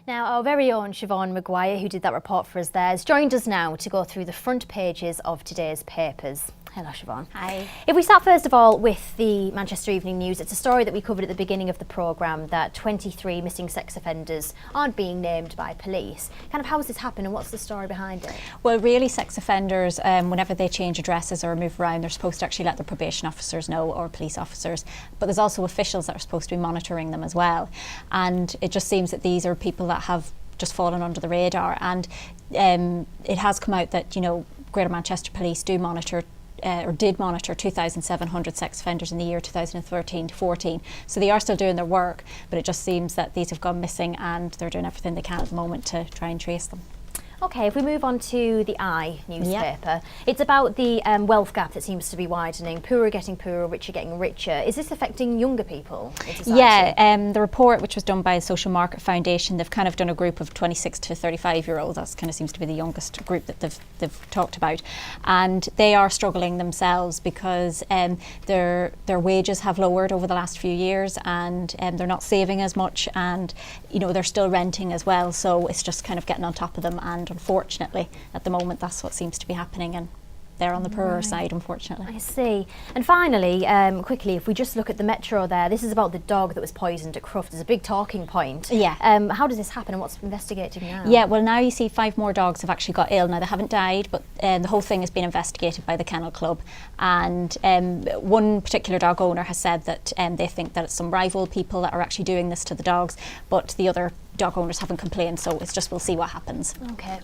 Now, our very own Siobhan Maguire, who did that report for us there, has joined us now to go through the front pages of today's papers. Hello, Siobhan. Hi. If we start first of all with the Manchester Evening News, it's a story that we covered at the beginning of the programme that 23 missing sex offenders aren't being named by police. Kind of how has this happened and what's the story behind it? Well, really, sex offenders, whenever they change addresses or move around, they're supposed to actually let their probation officers know or police officers. But there's also officials that are supposed to be monitoring them as well. And it just seems that these are people that have just fallen under the radar. And it has come out that, you know, Greater Manchester Police do monitor or did monitor 2,700 sex offenders in the year 2013 to 14. So they are still doing their work, but it just seems that these have gone missing and they're doing everything they can at the moment to try and trace them. Okay, if we move on to the Eye newspaper, it's about the wealth gap that seems to be widening. Poor are getting poorer, rich are getting richer. Is this affecting younger people in society? Yeah, the report, which was done by the Social Market Foundation, they've kind of done a group of 26 to 35-year-olds. That kind of seems to be the youngest group that they've talked about. And they are struggling themselves because their wages have lowered over the last few years, and they're not saving as much, and you know, they're still renting as well. So it's just kind of getting on top of them, and unfortunately at the moment that's what seems to be happening, and they're on the poorer side, unfortunately. I see. And finally, quickly, if we just look at the Metro there, this is about the dog that was poisoned at Croft. It's a big talking point. Yeah. How does this happen and what's investigating now? Yeah, well, now you see 5 more dogs have actually got ill. Now, they haven't died, but the whole thing has been investigated by the Kennel Club. And one particular dog owner has said that they think that it's some rival people that are actually doing this to the dogs, but the other dog owners haven't complained, so it's just we'll see what happens. Okay.